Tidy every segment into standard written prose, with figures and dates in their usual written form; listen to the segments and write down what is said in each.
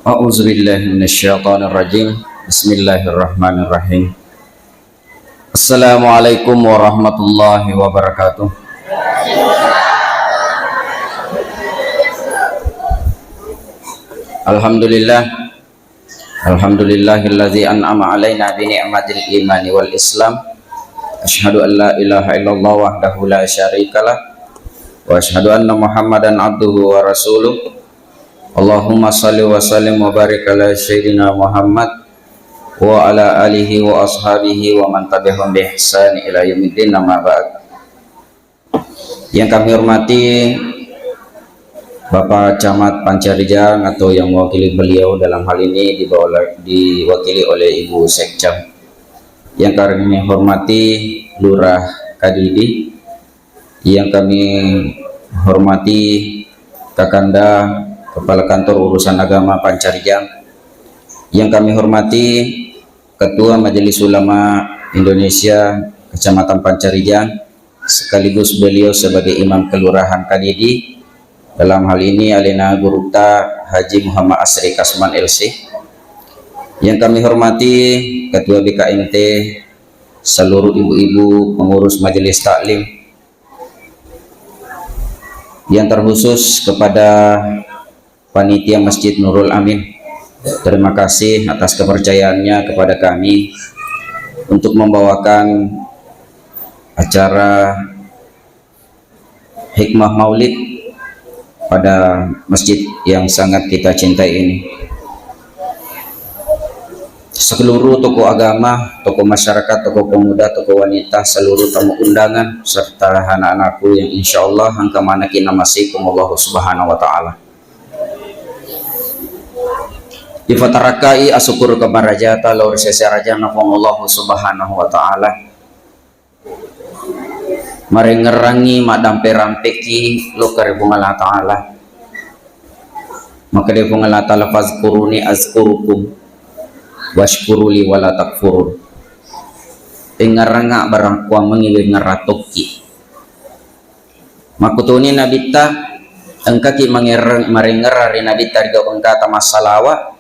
A'udzubillahi minasyaitonirrajim. Bismillahirrahmanirrahim. Assalamualaikum warahmatullahi wabarakatuh. Alhamdulillah. Alhamdulillahilladzi an'ama alaina bi ni'matil imani wal islam. Asyhadu an la ilaha illallah wahdahu la syarikalah wa asyhadu anna Muhammadan abduhu wa rasuluh. Allahumma salli wa sallim wa barik ala sayyidina Muhammad wa ala alihi wa ashabihi wa man tabi'ahum bi ihsan ila yaumiddin, amma ba'd. Yang kami hormati Bapak Camat Pancarijang atau yang mewakili beliau dalam hal ini diwakili oleh Ibu Sekcam. Yang kami hormati Lurah Kadidi, yang kami hormati Kakanda Kepala Kantor Urusan Agama Pancarijang, yang kami hormati Ketua Majelis Ulama Indonesia Kecamatan Pancarijang, sekaligus beliau sebagai Imam Kelurahan Kadidi, dalam hal ini Alena Gurupta Haji Muhammad Asri Kasman LC. Yang kami hormati Ketua BKMT, seluruh ibu-ibu pengurus Majelis Taklim, yang terkhusus kepada Panitia Masjid Nurul Amin. Terima kasih atas kepercayaannya kepada kami untuk membawakan acara Hikmah Maulid pada masjid yang sangat kita cintai ini. Seluruh tokoh agama, tokoh masyarakat, tokoh pemuda, tokoh wanita, seluruh tamu undangan, serta anak-anakku yang insya Allah angka manaki namasikum Allah subhanahu wa ta'ala. Difatarakai asyukur kebarajata laur sesaraja nafong Allah subhanahu wa ta'ala. Mari ngerangi madampe rampeki lo karibung Allah ta'ala. Maka dia pun Allah ta'ala fazkuruni azkurukum washkuruli wala takfurun. Ngaranga barang kuang mengilir ngaratoki. Makutuni nabita engka ki maringerari nabita riga engka tamasalawa,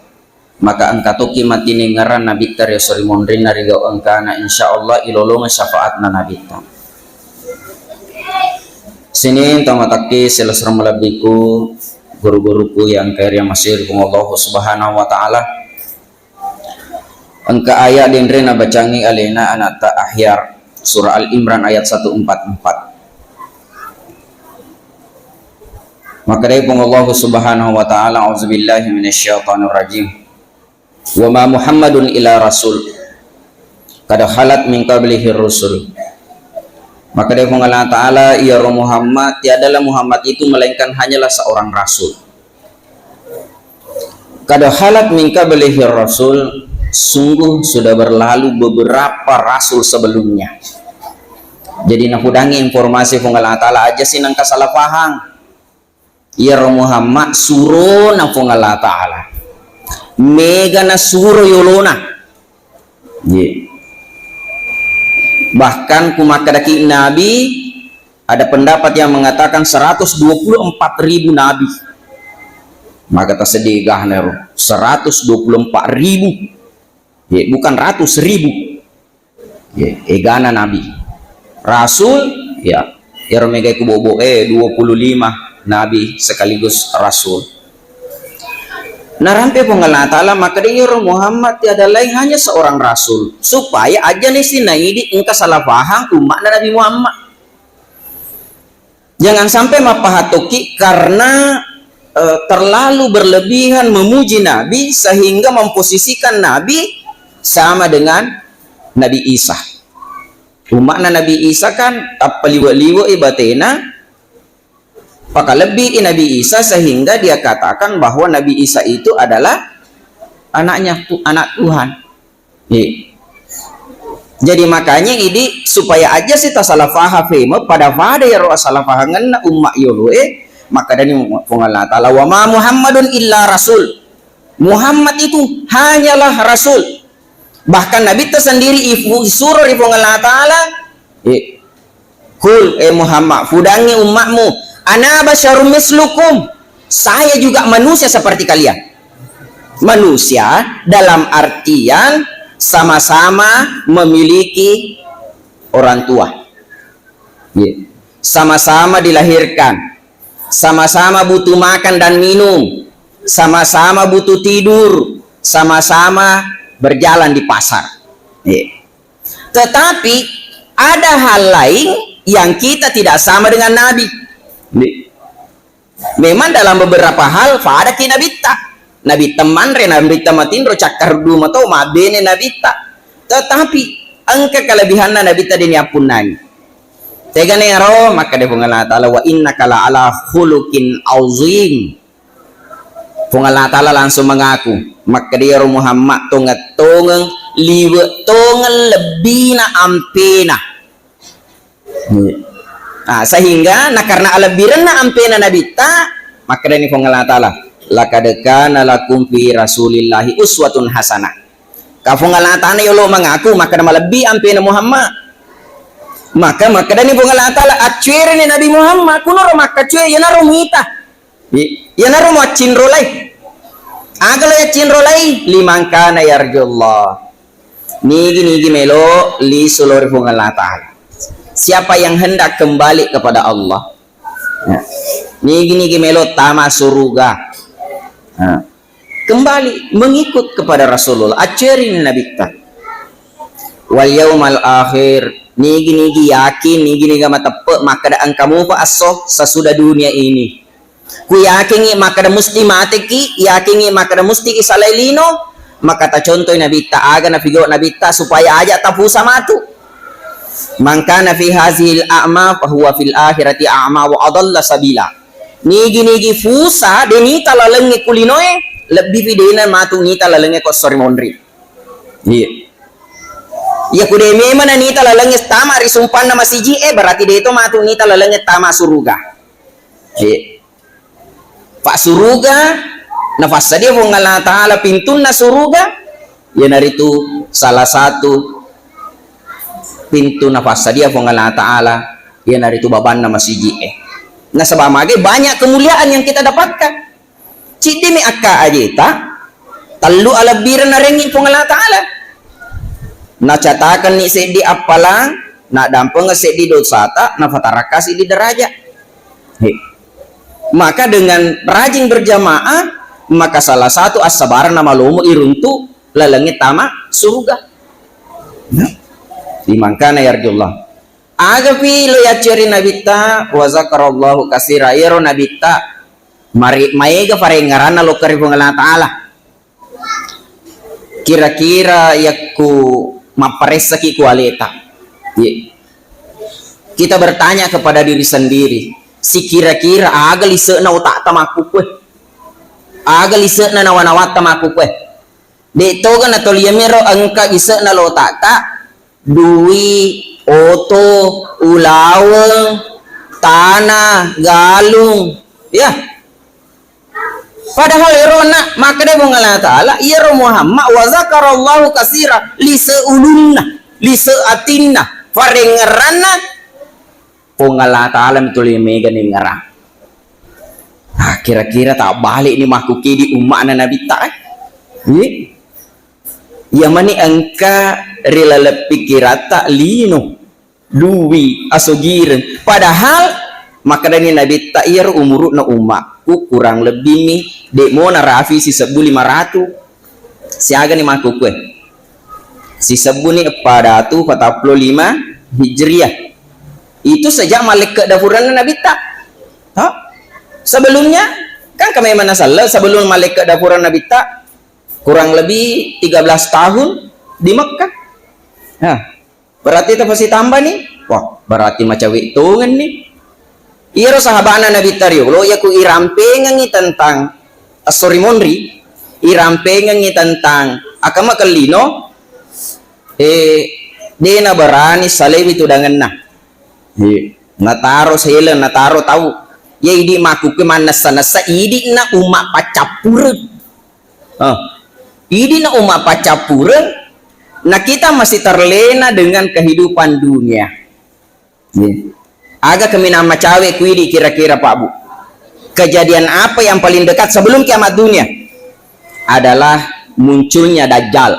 maka engka toki matini ngaran nabita ya sori mondrin riga engka na insyaallah ilolong syafaat na nabita. Sini tamataki selesai melabiku guru-guruku yang kaya yang masih Allah subhanahu wa ta'ala. Engka ayat dendrena bacangi alena anata ahyar surah Al-Imran ayat 144. Maka dari Allah subhanahu wa ta'ala, auzubillahi minasyaitonirrajim. Wa ma Muhammadun illa rasul qad khalat min qablihi rusul. Maka dari Allah ta'ala, ya Muhammad, tiadalah Muhammad itu melainkan hanyalah seorang rasul. Qad khalat min qablihi rasul, sungguh sudah berlalu beberapa rasul sebelumnya. Jadi nakudangi informasi Allah ta'ala aja sih nangka salah paham. Ya Muhammad suruh nafung Allah ta'ala mega na suruh yolona. Bahkan kumakadaki nabi, ada pendapat yang mengatakan 124.000 nabi. Maka tersedih gahner 124.000, bukan ratus ribu. Egana nabi rasul ya mega kubobo 25 nabi sekaligus rasul. Narampe pengalah ta'ala, maka dia Muhammad tiada lain hanya seorang rasul, supaya aja nih si naidi engkau salah paham umat Nabi Muhammad. Jangan sampai mapahatoki karena terlalu berlebihan memuji Nabi sehingga memposisikan Nabi sama dengan Nabi Isa. Umat Nabi Isa kan tapaliwa-liwa ibatena maka lebih Nabi Isa sehingga dia katakan bahwa Nabi Isa itu adalah anak Tuhan. Jadi makanya ini supaya aja sih tak salah faham pada ya roh salah fahangan umat yolo maka dari Allah ta'ala wa ma Muhammadun illa rasul. Muhammad itu hanyalah rasul. Bahkan Nabi tersendiri surah di Allah ta'ala kul Muhammad fudangi umatmu ana basyarum mislukum, saya juga manusia seperti kalian. manusia dalam artian sama-sama memiliki orang tua, sama-sama dilahirkan, sama-sama butuh makan dan minum, sama-sama butuh tidur, sama-sama berjalan di pasar. Tetapi ada hal lain yang kita tidak sama dengan Nabi. Memang dalam beberapa hal pada kita Nabi Nabi teman re Nabi tamatin ro cakar duma to ma bene Nabi tetapi angka kelebihan Nabi tadi ni apun nani tegane ro maka de Allah taala wa innaka la ala khuluqin azim. Allah taala langsung mengaku maka dia ro Muhammad tongeng liwe tongeng lebih na ampena. Sehingga karena alabirna ampena Nabi maka dari Allah taala laqad kana lakum fi rasulillahi uswatun hasanah. Kafung Allah taala yolo mengaku maka nama lebih ampena Muhammad. Maka dari Allah taala acuere ni Nabi Muhammad kuno ro maka cuy yana ro mita. Yana ro mo cinrolai. Agalo ya cinrolai liman kana yarjullah. Nigi melo li sulur Allah taala. Siapa yang hendak kembali kepada Allah. Nigi melo tama suruga. Kembali mengikut kepada Rasulullah ajarin Nabi ta wal yaumal akhir nigi yakin nigi matepe maka daan kamu pa asoh sesudah dunia ini ku yakin maka da musti mati ki yakin maka da musti ki salailino maka ta contoh Nabi ta aga na figo Nabi ta supaya aja tapusa matu mangka na fi hazil a'ma fa huwa fil akhirati a'ma wa adalla sabila. Nigi fusa deni talalengi kulinoe lebih videina matu ni talalengi ko sorry mondri. Ya kude memang ni talalengi tama risumpan na masiji berarti de itu matu ni talalengi tama suruga. Pak suruga nafas dia pun Allah taala pintun na suruga ya naritu salah satu pintu nafas dia pun Allah taala ya naritu baban na masiji Nah sebab mage banyak kemuliaan yang kita dapatkan. Cidi mi akka ajeta talu ala bir na rengin pung Allah taala. Na catakan ni sedi apalang na dampeng sedi dosata na fataraka sedi deraja. Maka dengan rajin berjamaah maka salah satu as-sabar nama lomo iruntu lalangit tama surga. Dimangkana yarjullah. Agapi lo ya ceri nabita wa zakarallahu kasira yero nabita mari maega parengarana lo karibung Allah taala kira-kira yaku maparesa ki kualeta. Kita bertanya kepada diri sendiri si kira-kira aga liseuna utak tamaku kue aga liseuna nawanawat tamaku kue de toga na toliamero angka liseuna lo tata dui oto, ulaweng, tanah, galung, ya. Padahal irona maka dia Allah taala iro Muhammad wa zakarallahu kasira li seulunna li seatinna farengerana pung Allah taala mituli mega ni ngarang. Kira-kira tak balik ni makuki di umat Nabi tak ya mani angka rela lepikirata lino duwi asogiren padahal maka dari Nabi ta'ir umurut na umatku kurang lebih nih dek mau narafi si sebu 500 siaga nih maku kue si sebu nih pada tu 45 hijriah itu sejak malik ke dafuran Nabi tak sebelumnya kan kami mana salah sebelum malik ke dafuran Nabi tak kurang lebih 13 tahun di Mekah. Berarti itu pasti tambah nih. Wah, berarti macam hitungan nih. Iro sahabana Nabi Tario, lo ya ku irampengan tentang sorry monri, irampengan tentang akama kelino, dena berani salewi tu dengan nah. Nataro sela nataro tahu. Ya idi maku ke mana sana sa idi na umat pacapur. Idi na umat pacapura, nah kita masih terlena dengan kehidupan dunia. Agak kami nama cawe kuidi kira-kira Pak Bu. Kejadian apa yang paling dekat sebelum kiamat dunia? adalah munculnya Dajjal.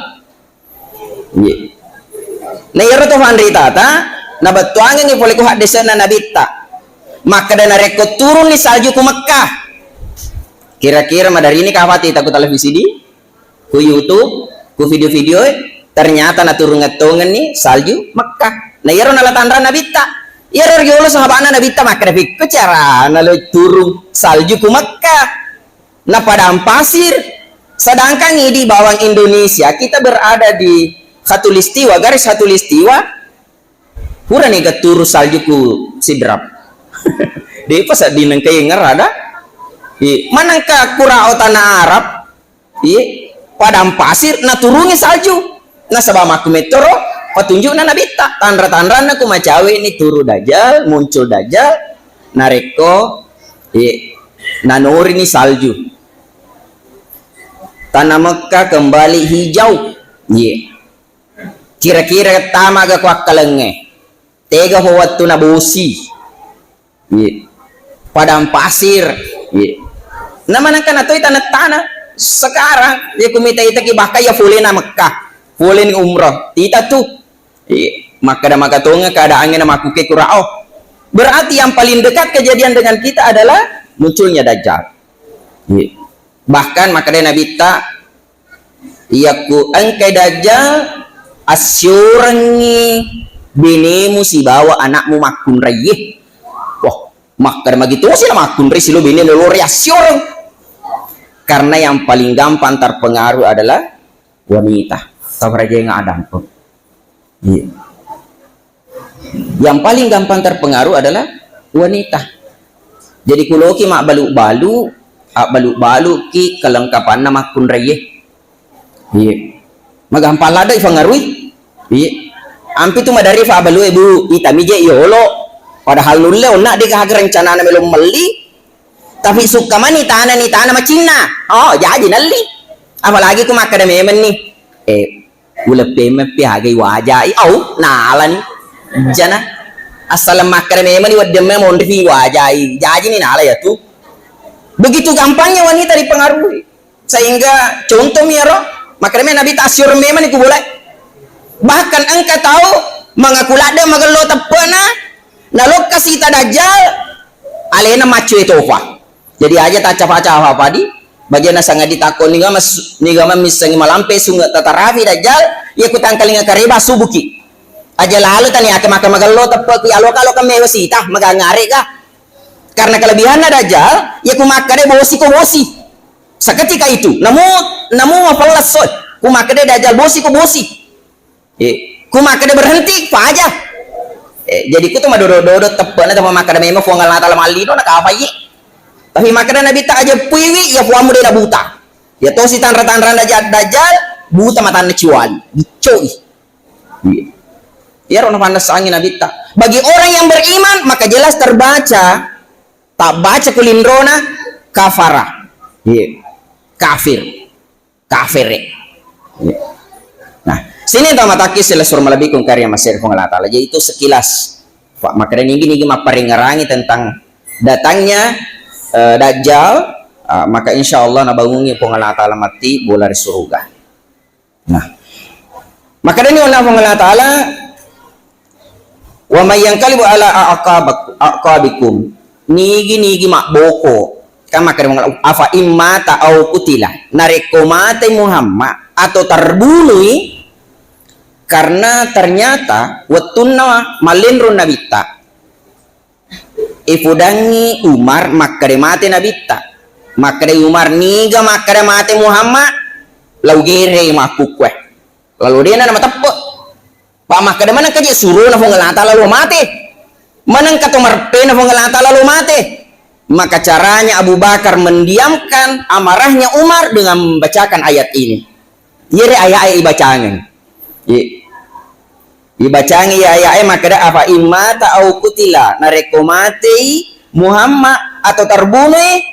Nah yaro to Fandri tata na batuangan ni boleh ku hadisna Nabi ta. Maka dana reko turun ni salju ku Mekkah. Kira-kira madari ini kawati takut televisi di ku YouTube, ku video-video ternyata na turun ngetongan ni salju Mekkah. Nah yaro na latandra Nabi ta. Yaro gyolo sahabana Nabi ta maka dapat ku cara na turun salju ku Mekkah. Na padang pasir. Sedangkan di bawah Indonesia kita berada di khatulistiwa, garis khatulistiwa. Pura nih keturu saljuku sidrap. Dia pas di nengkai ngerada. Manangka kurao tanah Arab. Padang pasir na turungi salju. Na sebab aku metro petunjuk na nabita. Tandra-tandra na kumacawe ini turu Dajjal, muncul Dajjal. Nareko nanori ni salju. Tanah Mekah kembali hijau. Kira-kira tama ga kuak kalenge. Tega waktu na bosi. Padang pasir. Naman ang kanatoy tanah-tanah. Sekarang dia kumita itaki baka ya fule na Mekah. Fule ni umrah. Tita tu. Maka da makatunga keadaannya na makuke kurao. Berarti yang paling dekat kejadian dengan kita adalah munculnya Dajjal. Bahkan maka dia Nabi ta yaku angkai Dajjal asyurangi binemu si bawa anakmu makun rayih. Wah maka begitu sih makun rayih si lo bini lo asyurang. Karena yang paling gampang terpengaruh adalah wanita. Tahu raja yang ada pun. Yang paling gampang terpengaruh adalah wanita. Jadi kuloki mak balu-balu balu-balu ki kelengkapan nama kun rayeh. Magampal ada ifangarui. Ampi tu madari fa balu ibu itami je yolo. Padahal nulle onna di kahag rencana na belum meli. Tapi suka mani tanah macina. Oh, jadi nalli. Apalagi ku makada memen nih. Ule peme pi hagai wajai. Au, nala nih. Jana asal makada memen ni wademe mondri wajai. Jadi ni nala ya tuh. Begitu gampangnya wanita dipengaruhi. Sehingga contoh miro, makanya Nabi tasyur memang itu boleh. Bahkan engkau tahu mengaku lada magalo tepena nalok kasih Dajjal alena macu itu apa. Jadi aja tak cafa-cafa apa di bagian sangat ditakon ni gama misangi malampe sungai tatarafi Dajjal ya kutangkalinga kareba subuki. Aja lalu tani akan makan magalo tepe kalau kami wasita magangare kah. Karena kelebihannya Dajjal, ya kumakade bosi ko bosi. Seketika itu, namu mafalas soy. Kumakade Dajjal bosi ko bosi. Kumakade berhenti, pa aja. Jadi ku tuh madodo tepana sama makade memang fuangal nata lamalino nak apa ye. Tapi makade Nabi tak aja piwi ya fuamu dena buta. Ya tosi tanra-tanra Dajjal buta mata ciwali. Dicoi. Ya rona panas angin Nabi tak. Bagi orang yang beriman maka jelas terbaca tak baca kulindrona kafara. Kafir. Nah, sini tama takis sila sur malabikung karya masir kung Allah Ta'ala. Jadi itu sekilas. Maka ini maparingarangi tentang datangnya Dajjal. Maka insya Allah nabangungi kung Allah Ta'ala mati bola di surga. Nah, maka ini Allah Ta'ala wa mayyangkalibu ala aqabikum nigi mak boko kama kadang afa imma ta'au kutila nareko mate Muhammad atau terbunuh karena ternyata watunna malinrun nabita ifudangi Umar makare mate nabita makare Umar niga makare mate Muhammad laugire makukwe lalu dia nama tepuk pak makare mana kaje suruh na fongalata lalu mate manang katomarpe na fongalata lalu mate. Maka caranya Abu Bakar mendiamkan amarahnya Umar dengan membacakan ayat ini. Yere ayat ibacangan. Ibacangan ayat maka ada apa imma ta'au kutila nareko mate Muhammad atau terbunuh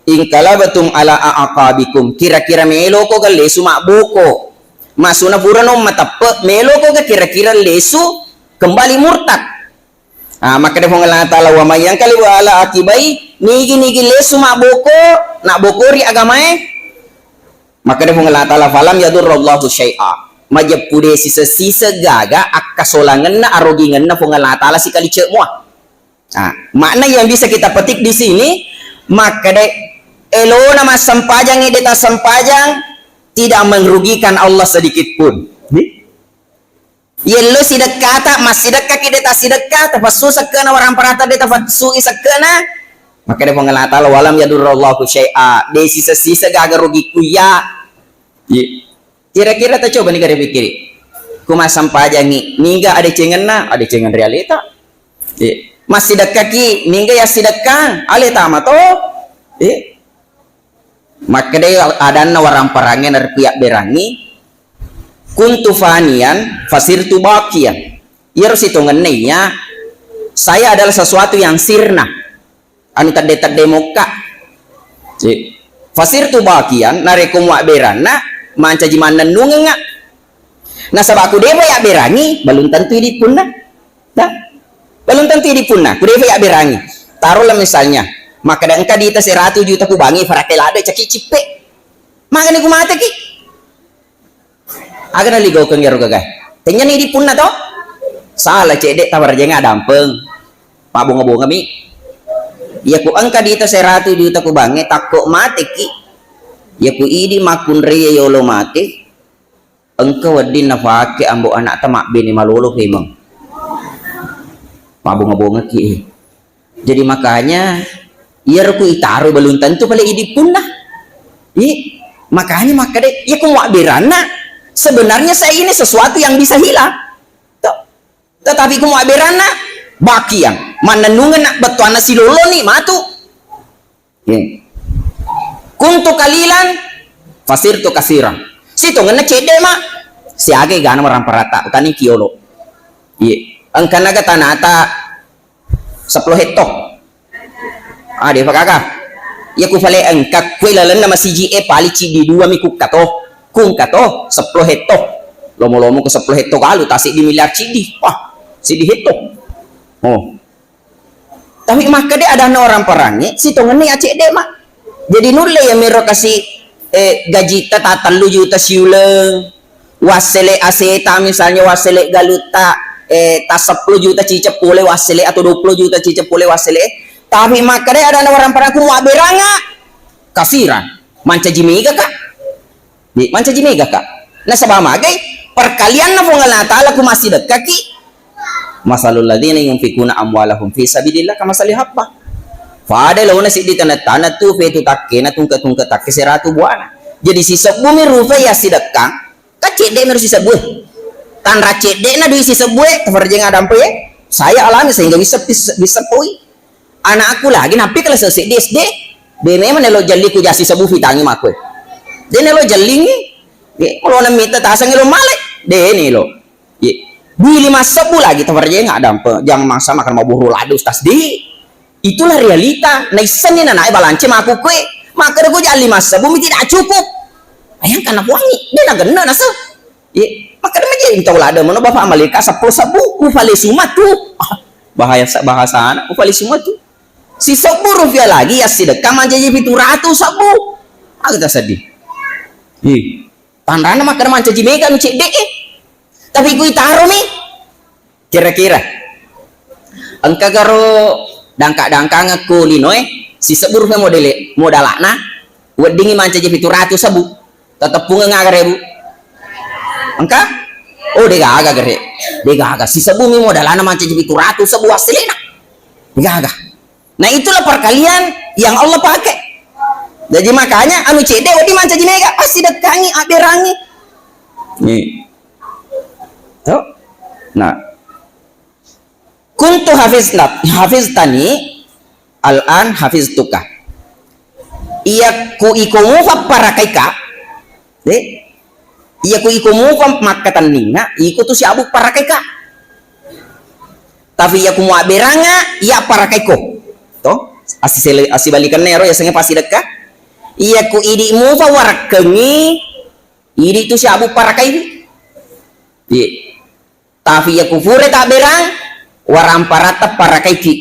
ingkalabatum ala aqabikum kira-kira meloko ka lesu makbuko. Masuna purano matape meloko ka kira-kira lesu kembali murtad. Maka dia Allah Ta'ala wa mayang kali wa ala akibai nigi lesu mak boko nak bokori agamae Maka dia Allah Ta'ala falam yadurrallahu syai'a. Majapude sisa-sisa gaga akka solangan na arogingan na Allah Ta'ala si kali cek muah. Nah, makna yang bisa kita petik di sini, maka de elo nama sempajang ini deta sempajang tidak merugikan Allah sedikit pun. Yello sidakata mas sidakka kita sidakka tafasu sakana orang parata deta fatsu isakana. Maka de Allah Ta'ala walam yadurrallahu syai'a. De sisa-sisa gaga rugiku ya. Kira-kira tak coba nih kada pikir. Kuma sampajang niga ada cengen na, ada cengen realita. Mas sidakka ki niga ya sidakka ale tama to. Maka dia ada orang perangan dari pihak berangi kuntu fanian fasirtu bakian. Ia harus hitungan nya saya adalah sesuatu yang sirna anu tade muka. Fasirtu bakian narekum wa berana manca jiman nunga. Nah sabaku dewa ya berangi balun tentu di punna. Dah. Balun tentu di punna. Ku dewa ya berangi. Taruhlah misalnya maka dan ka dita 100 juta ku bangi faratelada caki cipe. Maka ni ku mate ki. Aga naligaw kang yaro gagay. Tanya ni di punna to. Salah cedek tawar jenga dampeng. Pabunga-bunga mi. Ya ku angka dita 100 juta ku bangi takko mate ki. Ya ku idi makun riya yolo mate. Engkau wadin nafake ambo anak tamak bini malolo memang. Pabunga-bunga ki. Jadi makanya ia ku itaruh balun tentu pada idi pun lah. Makanya maka deh, ya ku mau berana. Sebenarnya saya ini sesuatu yang bisa hilang. Tetapi ku mau berana bakian manenungan nak betuana si lolo nih matu. Kuntu kalilan fasir tu kasiran. Situ ngena cede mak. Si age gana orang perata utani kiolo. Angkana ga tanata 10 hektar. Dia kakak. Ya ku fale angkat kue lalan nama CGE pali cidi 2 miku kato. Kung kato 10 hektar. Lomo-lomo ke 10 hektar kalu tasik di miliar cidi. Wah, cidi hektar. Oh. Tapi maka dia ada orang perangnya, si tongan ni acik dek mak. Jadi nule ya mero kasih gaji ta 3 juta siuleng. Wasele aseta misalnya wasele galuta ta 10 juta cicep boleh wasele atau 20 juta cicep boleh wasele. Tapi maka dia ada orang perang ku mau beranga. Kasiran. Manca jimiga kak. Manca jimiga kak. Nah sebab magai perkalian na Allah Ta'ala ku masih dekat ki. Masalul ladina yunfikuna amwalahum fi sabilillah kama salih habba. Fada launa sidi tanat tu fetu takke na tungka takke 100 buana. Jadi sisa bumi rufa ya sidakang kacik dek meru sisa buah. Tan racik dek na duit sisa buah tefarjeng adampe ya. Saya alami sehingga bisa pui. Anak aku lagi napi kelas SD dia memang nelo jali ku jasi sabu fitangi makwe dia nelo jali ni kalau nak minta tasang nelo malek dia ni lo beli 5 sabu lagi tawarnya nggak ada jangan masa makan mau buru ladu tas di itulah realita naisan ni naik balance maku kue maka aku jali 5 sabu tidak cukup ayang kana wangi dia nak kena nasa maka dia menjadi tahu lada mana bapak Amerika 10 sabu ufale sumat tuh bahasa anak ufale sumat tuh si 10 rupiah lagi ya sedekah manjaji 700 sabu. Aku tak sedih. Tandana makan manjaji mega nu cek dek. Tapi ku itaro mi. Kira-kira. Angka garo dangka ngaku lino si 10 rupiah modalana wedingi manjaji 700 sabu. Tetep bunga ngagarebu. Angka? Oh dia agak gere. Dia agak si 10 mi modalana manjaji 700 sabu aslina. Dia agak. Nah itulah perkalian yang Allah pakai. Jadi makanya anu cede wadi manca jinega pasti dekangi aberangi. Nih. Tuh. Nah. Kuntu hafiztani al-an hafiztuka. Iya ku ikomu fa parakaika. Iya ku ikomu fa makatan nina, iku tu si abu parakaika. Tapi ya ku mu aberanga, iya parakaiko. Toh asi balikan nero ya senge pasti dekat iya ku idi mu fa warakengi idi tu siabu parakai tapi ya ku fure tak berang waramparata parakai ki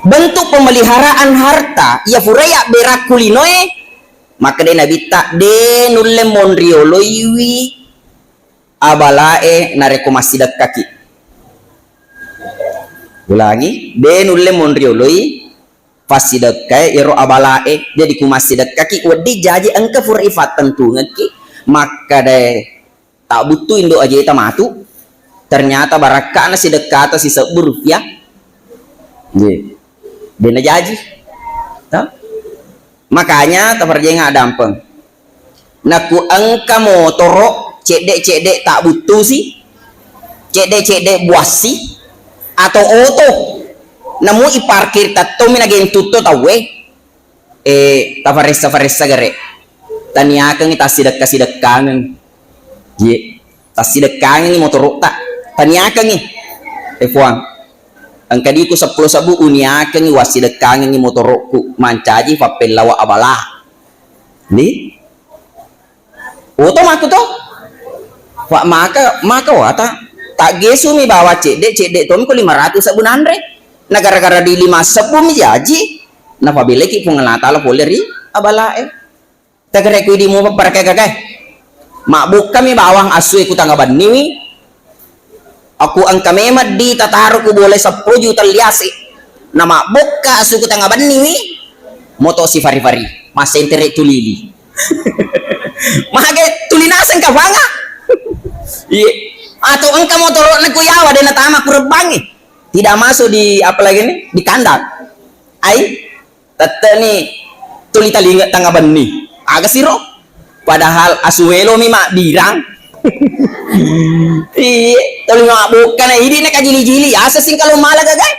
bentuk pemeliharaan harta ya fure ya berakulinoe maka de nabita de nulle monrio loiwi abalae nareko masidak kaki. Ulangi, de nulle monrio loi fasidak kai iro abalae jadi ku masidak kaki wedi jaji engke furifat tentu ngeki maka de tak butuh indo aja ita matu ternyata barakana si dekata si sebur ya dia jaji tak? Makanya tafarjenga dampeng naku engka motoro cedek tak butuh sih cedek buasi atau oto namu iparkir tato minagen tutto tawe tafaressa gare taniakan ita sidak-sidakkan ye tasidakkan ni motor tak taniakan ni F1 ang kadiku 10 sabu uniakan ni wasidakkan ni motorku mancaji papel lawa abala ni oto maku to wak maka wata tak gesu mi bawa cedek to mi ko 500 sabun andre na gara-gara di 5 sabu mi jaji na pabile ki pungalata la poleri abala tagare ko di mo parakay mabuk kami bawang asu ku tanggaban niwi aku ang kami di tataro ku boleh 10 juta liasi na mabuk ka asu ku tanggaban niwi moto si fari mas entere tulili mahage tulinasan ka banga atau engka motor nagkuyawa din natama kurbangi tidak masuk di apalagi nih di kandang ai tete nih tuli talinga tanggaban nih agak siro padahal asuelo mi mak birang tuli mak bukan ini nak jili-jili asa sing kalau malah gagai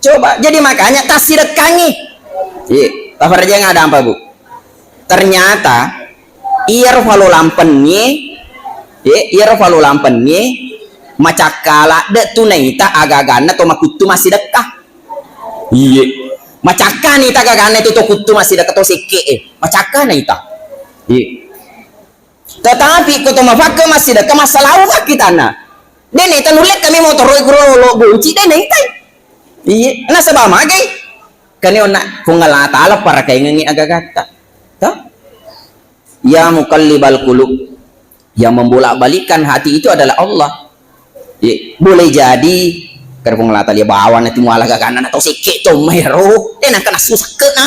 coba jadi makanya tasir kangi tafarja ada apa bu ternyata iar falo lampennya macakala de tunaita agagana to makutu masih dekah iya macaka nih ta gagana itu to kutu masih dekat to seke macaka nih ta iya tetapi ko to mafaka masih dekat masalah apa kita na dene tanulet kami motor lo gunci dene itai iya na sabah magay kani ona kung ngalata ala para kay ngi agagata ta ya mukallibal qulub yang membolak-balikan hati itu adalah Allah. Boleh jadi karena ngelata dia bawa nanti mualah gaganan atau sikit to mero dan kena susah kena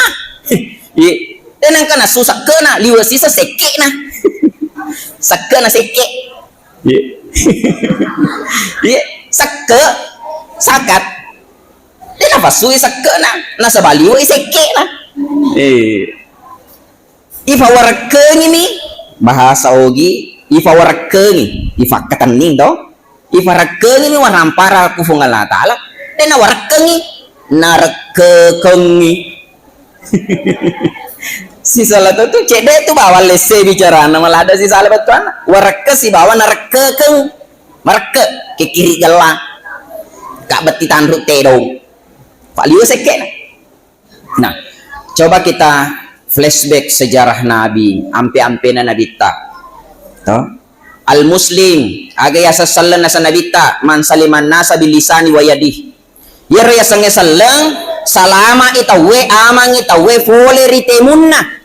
dan kena susah kena liwa sisa sikit nah sakena sikit sakat dan apa suwi sakena na sabaliwa sikit nah ifa warakeni mi bahasa ogi ifa warakeni ifa kataning do ifa rakeni mi warampara ku fungal taala dan warakeni narakeni si salah tu cede tu bawa lese bicara nama lada si salah betuan warake si bawa narakekeng marke ke kiri gelang kak beti tanduk tedong pak liu seket nah coba kita flashback sejarah Nabi ampe-ampena Nabi ta al muslim aga yasa sallan nasa Nabi ta man saliman nasa bilisani wa yadi yer yasange sallang salama itawe amang itawe fole ritemunna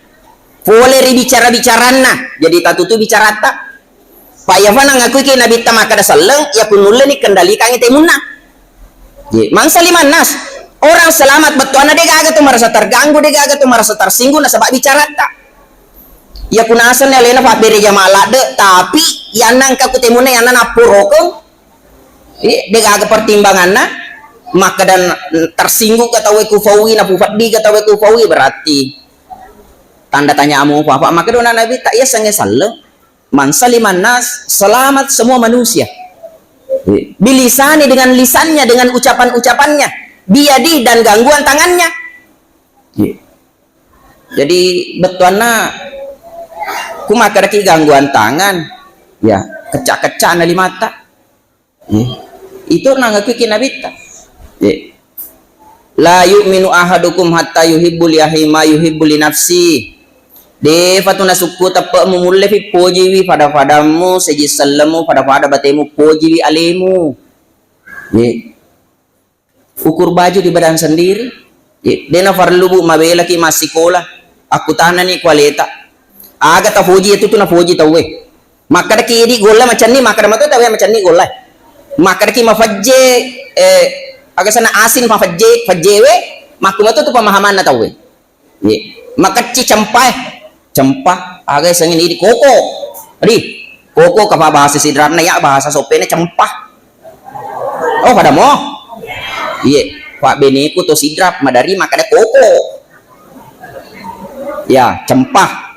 fole ri bicara-bicaranna jadi tatutu bicara ta payafana ngaku ki Nabi ta maka da sallang ya kunulle ni kendalikan itemunna man saliman nas orang selamat betuana dia gak tuh merasa terganggu dia gak tuh merasa tersinggung nah sebab bicara tak ya kunasan ya lena pak beri jamala de tapi yang nang kaku temune yang nang apurokong dia gak pertimbangan nah maka dan tersinggung kata we kufawi na pufat di kata we kufawi berarti tanda tanya amu apa maka dona Nabi tak ya sange salle man saliman nas selamat semua manusia bilisani dengan lisannya dengan ucapan-ucapannya biadi dan gangguan tangannya jadi betuana kumakaraki gangguan tangan ya kecak-kecak nali mata itu nangakikin nabita la yu'minu ahadukum hatta yuhibbu li akhihi ma yuhibbu li nafsi de fatuna suku tapak mumulle fi pojiwi pada padamu seji sallamu pada batemu pojiwi alemu ukur baju di badan sendiri dena farlu bu mabela ki masih sekolah aku tahan ni kualita aga ta foji itu tu na foji tawe maka da ki di golla macam ni maka da mato tawe macam ni golla maka da ki mafajje aga sana asin fajje we maka mato tu pemahaman na tawe ye maka ci cempah aga sangin ini koko koko kapa bahasa sidrat na ya bahasa sopene cempah oh pada mo iya Pak Beniku to sidrap madari makada koko ya cempah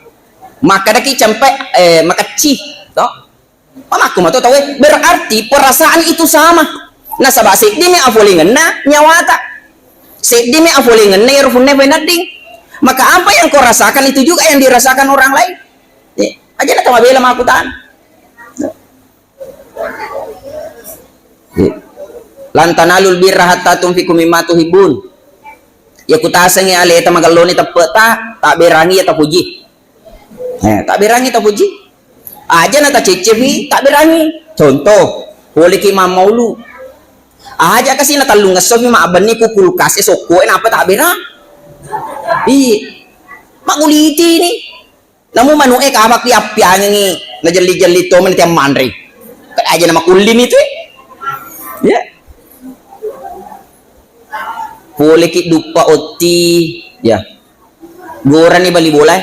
makada ki cempek makaci toh aku mau tahu berarti perasaan itu sama nah sabah sekdi me afolingan na nyawata sekdi me afolingan na irfun ne benading maka apa yang kau rasakan itu juga yang dirasakan orang lain ya, aja nak bela sama aku tahan ya. Lantanalul birra hatta tunfiqu mimma tuhibun ya kutasangi ale ta magaloni ta peta tak berangi ta puji tak berangi ta puji aja na ta cecevi tak berangi contoh boleh ki maulu aja kasi na talung ngasofi ma abani ku kulkas esoko apa tak berang makuliti ni namu manuke ka apa piap-piang ni najeli-jeli to men tiam manri aja na makulin itu ya boleh ki lupa oti ya goran ni bali bola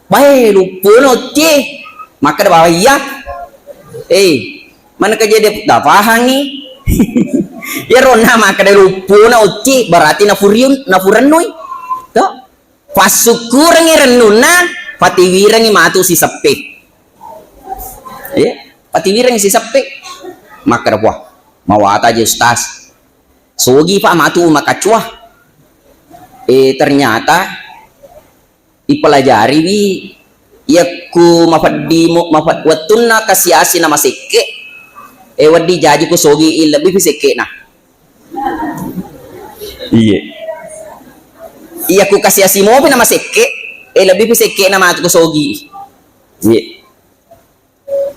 bae lupa oti maka da bahaya mana kerja dia dah faham ni ya rona maka da lupa na oti berarti na furanui to pasukur ngi renuna patiwira ngi matu si sepe ya patiwira ngi si sepe maka da wah mawata je ustaz sogi pak matu makacuah ternyata dipelajari wi yaku mafat watunna kasiasi nama seke wadi jaji ku sogi lebih seke nah iya ku kasiasi mo nama seke lebih seke nama ku sogi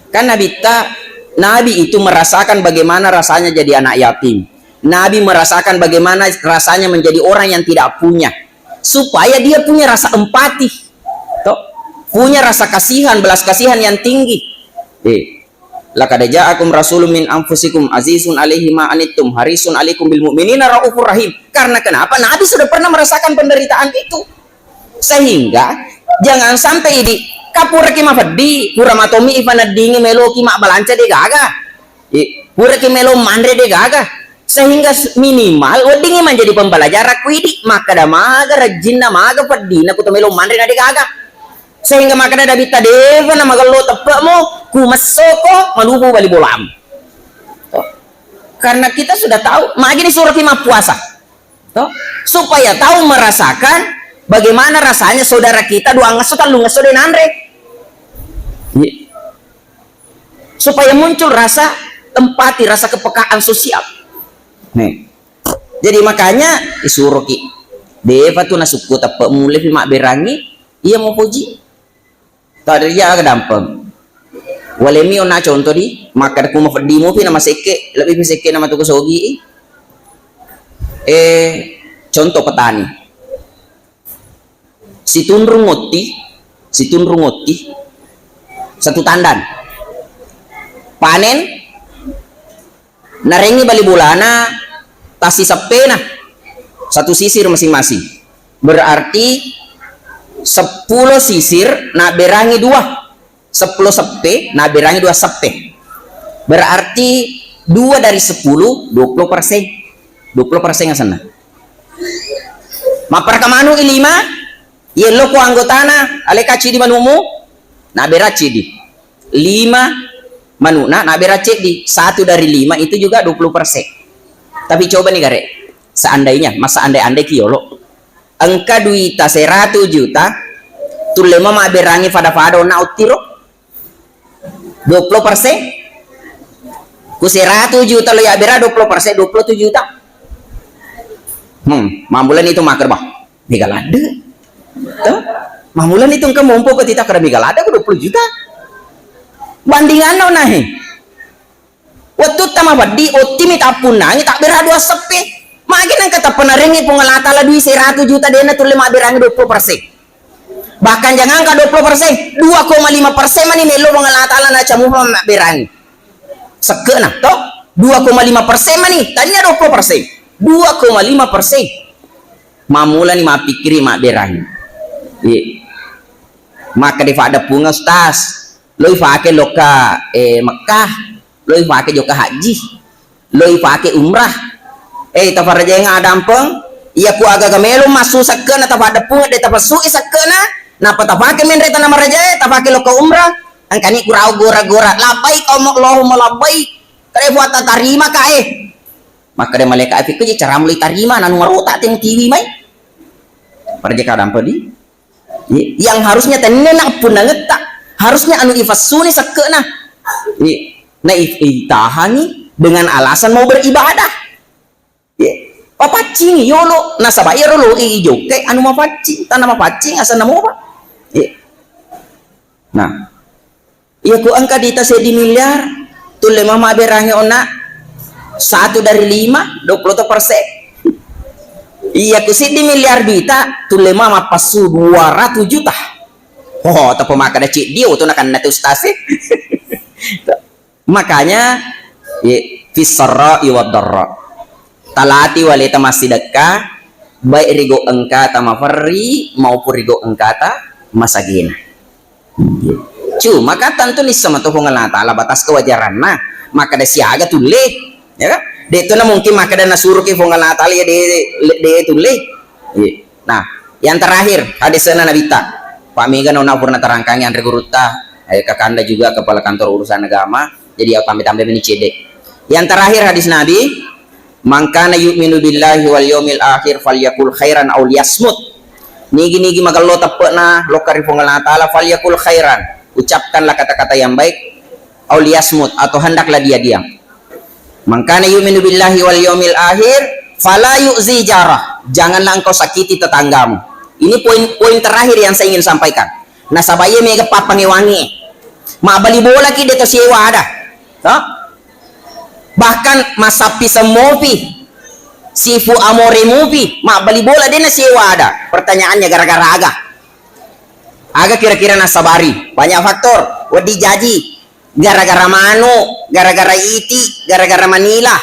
kan nabi itu merasakan bagaimana rasanya jadi anak yatim. Nabi merasakan bagaimana rasanya menjadi orang yang tidak punya supaya dia punya rasa empati toh punya rasa kasihan belas kasihan yang tinggi laqad ja'akum rasulun min anfusikum azizun alaihi ma anittum harisun alaikum bil mu'minina raufur rahim karena kenapa Nabi sudah pernah merasakan penderitaan itu sehingga jangan sampai di kapura ki mafadi pura matomi ifana dingi melo ki mak balanca de gaga pura ki melo mandre de gaga sehingga minimal wadingi menjadi pembelajaran kuidi maka da maga rajinna maga padina ku melo mandre na de gaga sehingga maka da bita deva na magalo tepakmu ku masoko malubu bali bolam karena kita sudah tahu magini surat 5 puasa toh supaya tahu merasakan bagaimana rasanya saudara kita dua ngaso talu ngaso den andre supaya muncul rasa empati rasa kepekaan sosial nih jadi makanya disuruh ki deva tu nasuku tapak mulai mak berangi ia mau puji tak ada dia agak dampem walemi ona contoh di maka aku mau pergi mau nama seke lebih seke nama tu sogi contoh petani si tunrung ngoti satu tandan panen narengi bali bulana tasi sepena satu sisir masing-masing berarti 10 sisir na berangi 2 10 sepe na berangi 2 sepe berarti 2 dari 10 20% 20% nga sana mapar kamanu ilima yelo ko anggotana aleka cidi manumu na beraci di 5 manuna na beraci di 1 dari 5 itu juga 20%. Tapi coba nih gare, seandainya masa andai-andai kiolo angka duita 100 juta tulema ma berangi fada-fada na utiro 20% ku 100 juta lo ya bera 20% 27 juta mamulan itu makar bah migalada tuh mamulan itu engkau mampu ke tita karena migalada ku 20 juta bandingan no nahi waktu tama badi otimi tapun nangi tak bera 2 sepe makin ang kata penaringi pengalata la duit 100 juta dena tulema berangi 20%. Bahkan jangan ka 20%, 2,5% man ini lo mga latala na camu berani. Seke na to 2,5% man ni, tanya 20%. 2,5%. Mamula ni mapikiri mak berani. Maka di fada punga ustaz. Loi fake loka Mekah, loi fake joka haji, loi fake umrah. Tafaraja yang adampeng, iya ku aga gamelo masu sakena tafada punga de tafasu sakena, napa tafake men reta nama raja, tafake loka umrah, angkani kurau gora-gora, labai omok Allahumma labai, kare buat tarima kae. Maka de malaikat afi ke cara mulai tarima nanu marota teng TV mai. Paraja ka adampeng di. Yang harusnya tenenak pun ngetak. Harusnya anu ifasuni sakena na itahani dengan alasan mau beribadah. Papacing yolo nasabaya rolo ijo ke anu mapacing tanah mapacing asa namo ba. Nah, iya ku angka di tas di miliar tu 5 maberangnya ona 1 dari 5 20%. Iya ku si di miliar bita tu 5 mapasu 200 juta. Oh, tapi maka ada cik dia tuh nakan natu stasi. Makanya fisarra iwadarra. Talati walita masih dekat baik rigo engkata mafari maupun rigo engkata masagina. Cuma kata tentu nih sama tuh Allah Taala batas kewajaran nah, maka ada siaga tuh le, ya kan? Dia itu na mungkin maka ada nasuruh ke Allah Taala ya dia itu le. Nah, yang terakhir hadisnya Nabi Ta. Pamiga nona purna terangkang yang reguruta kakanda juga kepala kantor urusan agama jadi tambah ini cedek. Yang terakhir hadis Nabi, mangkana yu'minu billahi wal yawmil akhir falyakul khairan aw liyasmut. Nigi magallo tapena lo karifong Allah Taala falyakul khairan, ucapkanlah kata-kata yang baik, aw liyasmut atau hendaklah dia diam. Mangkana yu'minu billahi wal yawmil akhir fala yu'zi jarah, janganlah engkau sakiti tetanggamu. Ini poin terakhir yang saya ingin sampaikan. Nasabaya mega papangiwangi. Ma bali bola ki deto sewa ada. Bahkan masapi semopi. Sifu amore mupi. Ma bali bola dena sewa ada. Pertanyaannya gara-gara aga. Aga kira-kira nasabari. Banyak faktor. Wadi jaji. Gara-gara mano. Gara-gara iti. Gara-gara Manila.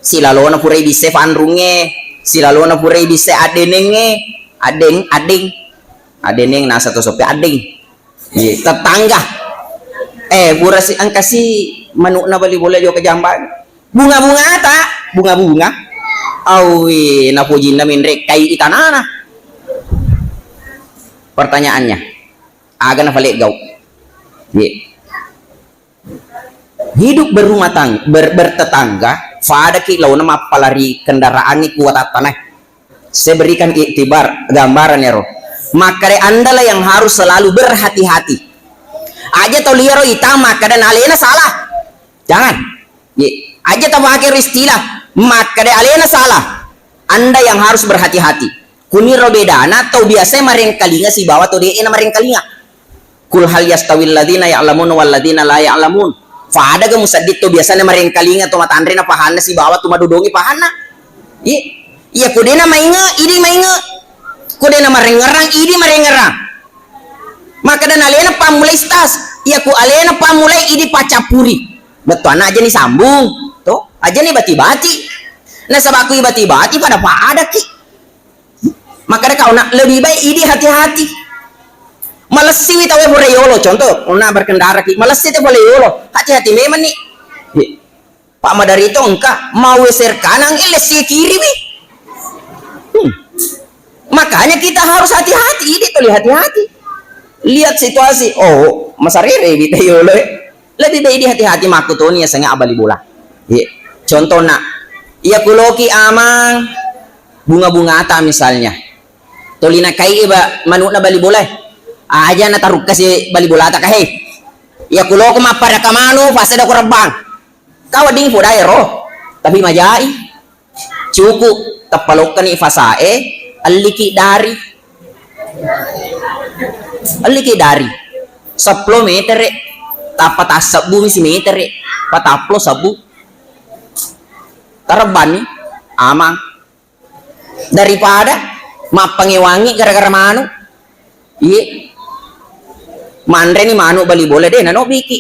Silalona pura bisa fanrunge. Silalona pura bisa adenenge adeneng nasa to sopi adeng tetangga pura si angkasi manuk na bali bola jo ke jamban bunga-bunga awi na pujin na minrek kay itanana. Pertanyaannya aga na falik gaw hidup berumah tangga bertetangga fada kilau nama palari kendaraan ini kuat tanah. Saya berikan iktibar gambaran ya roh. Maka anda lah yang harus selalu berhati-hati. Aja tau liaro hitam maka dan alena salah. Jangan. Aja tau akhir istilah maka dan alena salah. Anda yang harus berhati-hati. Kuniro bedana atau biasanya maring kalinga si bawah atau dia maring kalinga. Kul hal yastawil ladina ya'lamun wal ladina la ya'lamun. Fada ga musadit to biasanya maring kalinga to matandre na pahana si bawah to madudongi pahana. Iya kudena mainga idi mainga. Kudena marengerang idi marengerang. Maka dan alena pamulai stas. Iya ku alena pamulai idi pacapuri. Betul aja nih sambung. Tuh aja nih bati-bati. Nah sabaku bati-bati pada ki. Maka kau nak lebih baik idi hati-hati. Malesi tawe boleh yolo contoh una berkendara ki malesi te boleh yolo hati-hati memang nih Pak Madarito engka mau ser kanan ilesi kiri wi makanya kita harus hati-hati ini tuh hati-hati lihat situasi oh masarere kita yolo lebih baik di hati-hati makutonia senga abali bola contoh nak iya kuloki amang bunga-bunga ata misalnya tolina kai iba manuna bali bola aja na taruk kasi bali bola ta kahe ya kulo ko mapada kamano fase da korabang kawading po daero tapi majai cukup tapalokan ifasae aliki dari 10 meter tapat asap bumi si meter pataplo sabu taraban amang daripada mapangiwangi gara-gara mano Iya. Mandre ni manu bali bola deh nano biki.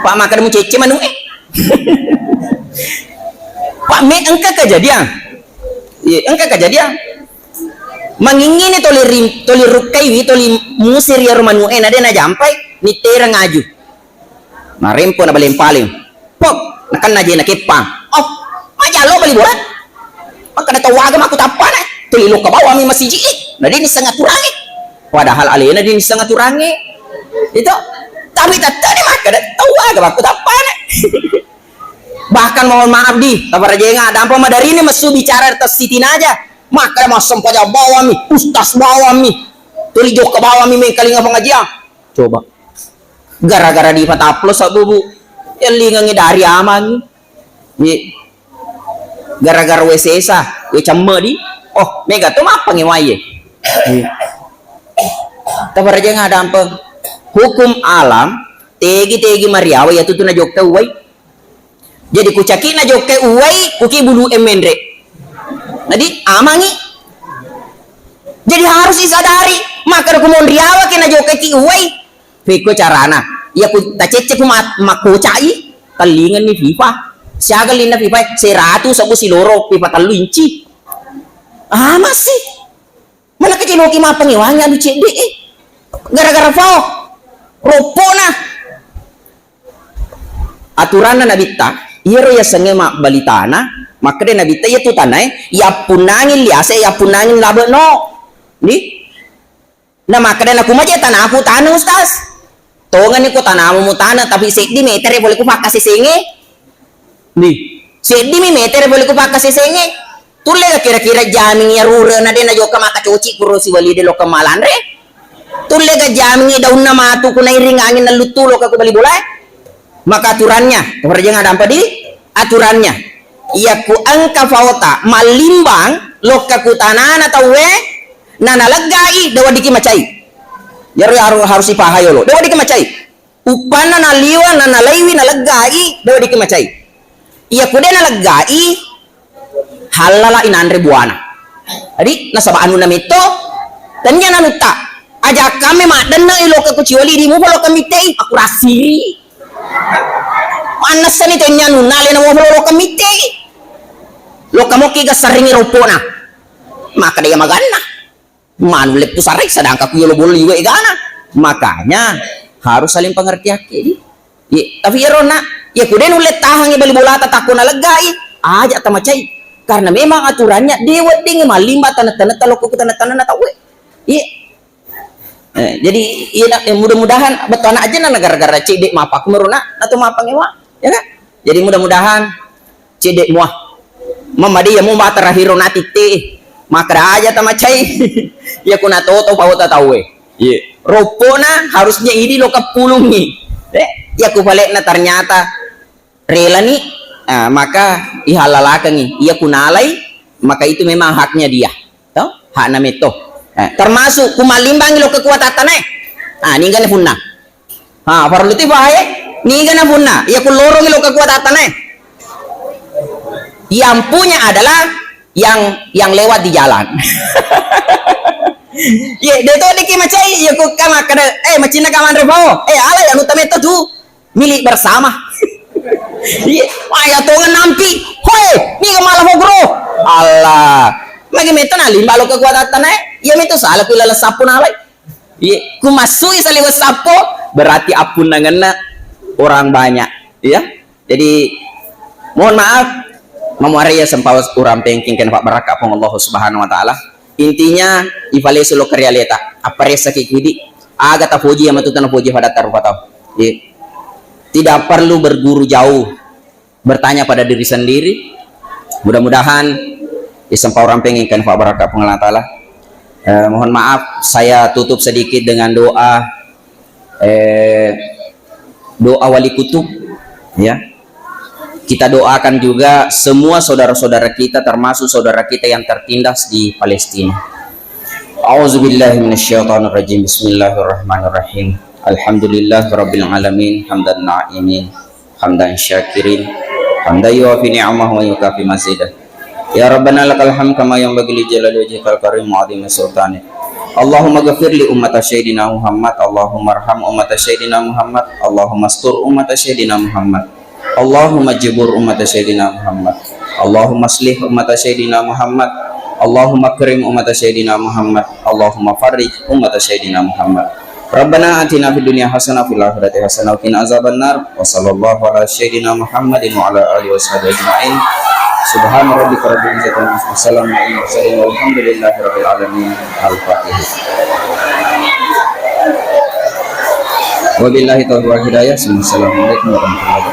Pak makan mu cece manu Pak me engka kejadian. Iya, engka kejadian. Mangingini toli rukai wi toli musir ya rumah nuen ada na jampai ni terang ngaju. Nah rempo na balem paling. Pok, nakan na na kepang. Oh, majalo bali bola. Maka na tawagan aku tapan toli lu ke bawah mi masih jiik. Nah dia ni sangat turangi. Padahal alena dia ni sangat turangi. Itu tapi tetap ni maka na tawagan aku tapan. Bahkan mohon maaf di tabaraja nga dampo madari ini masu bicara atas sitin aja. Maka masam pada bawah mi, ustaz bawah mi, tulijok ke bawah mi kalinga pengajian. Coba, gara-gara di pataplos abu bu, yang lingangi dari aman, ni, gara-gara WC sa, we camme di, oh mega tuh apa ngewaye? Tabaraja nga dampo, hukum alam, tegi mariawa ya tuh na jokta uway. Jadi kucaki na jokta uway, kuki bulu emendre. Jadi amangi. Jadi harus disadari. Maka aku mau riawa kena joketi uai. Peko carana. Ya ku tacece ku makocai. Talingan ni FIFA. Siaga lina FIFA. 100 sabu siloro FIFA talu inci. Masih. Mana keciloki mapangiwanya adu cek de. Gara-gara fao. Ropo na. Aturan na nabita. Iro ya senge mak balitana. Maka dia nabi tanya tu tanai ya punangin liasa ya punangin labe no ni nah maka dia aku maja tanah aku tanah ustaz tongan ni ko tanah mu tanah tapi sekdi meter boleh ku pakai senge ni sekdi meter boleh ku pakai senge tulle kira-kira jamin ya rura na dia na joka maka cuci kurusi wali de lo kemalan re tulle ga jamin daun na matu ku na iring angin na lutulo ka ku bali boleh maka aturannya kerja ada apa di aturannya iya ku angka fauta malimbang loka ku tanana tawe nana lagai dawa diki macai ya harus ipahayo lo dawa diki macai upana na liwa nana laiwi na lagai dawa diki macai iya ku de na lagai halala inandre buana adi nasaba anu namito tanya nanuta aja kami madan na iloka ku cioli di mo lo kami tei aku rasiri panas ni tanya nunale na mo lo kami tei lo kamu kiga seringi ropona maka dia magana manulet tu sarik sedangkan aku lo boleh juga igana makanya harus saling pengertian ini ya, tapi ya rona ya kuden ulet tahangi bali bola takuna legai aja tamacai karena memang aturannya dewa dingi malimba tanah-tanah taloko tanah-tanah tahu iya jadi ya, mudah-mudahan betul aja na gara-gara cedek mapa aku merona atau mapa ngewa ya kan jadi mudah-mudahan cedek muah mama dia mau terakhir nati teh maka aja tamacai ya kuna toto pauta tahu ye ropona harusnya ini lo kapulungi ya ku balik na ternyata rela nih maka ihalalakan nih ya kunalai maka itu memang haknya dia toh hak nameto termasuk kumalimbangi lo kekuatan ni gana punna farluti bahaya ni gana punna ya ku lorong lo kekuatan yang punya adalah yang lewat di jalan. Ya, dia tu diki macai ya ku kama kada macina kaman rebo. Ala yang utama itu tu milik bersama. Iya, ya tongan nampi. Hoi, ni malah fogro. Allah. Magi meto na limba lo kekuatan ya meto salah ku lala sapu nalai. Iya, ku masui sali sapu berarti apun nangana orang banyak, ya. Jadi mohon maaf memuaraya sempawas urang pengking Pak Baraka pong Allah Subhanahu wa taala. Intinya ifale solo realita aparesa kikidi aga ta puji ama tutana puji pada tarupatau. Tidak perlu berguru jauh, bertanya pada diri sendiri. Mudah-mudahan isempau orang pengking Pak Baraka pong Allah taala. Mohon maaf saya tutup sedikit dengan doa doa wali kutub ya. Kita doakan juga semua saudara-saudara kita termasuk saudara kita yang tertindas di Palestina. A'udzubillahi minasyaitonirrajim. Bismillahirrahmanirrahim. Alhamdulillahirabbil alamin hamdan na'imin hamdan syakirin hamdan yuwafi ni'amahu wa yukafi mazidah. Ya Rabbana lakal hamd kama yanbaghi li jalali wajhikal karim wa 'azimi sultanik. Allahumma ghafir li ummata sayyidina Muhammad, Allahumma arham ummata sayyidina Muhammad, Allahumma astur ummata sayyidina Muhammad, Allahumma jibur ummata sayyidina Muhammad, Allahumma aslih ummata sayyidina Muhammad, Allahumma karim ummata sayyidina Muhammad, Allahumma farrij ummata sayyidina Muhammad. Rabbana atina fid dunya hasanah fil akhirati hasanah wa qina azabannar. Wa sallallahu ala sayyidina Muhammadin wa ala alihi washabihi ajmain. Subhana rabbika rabbil izzati amma yasifun, salamun alal mursalin walhamdulillahi rabbil alamin. Al-Fatihah. Wabillahi taufiq wal hidayah. Assalamualaikum warahmatullahi wabarakatuh.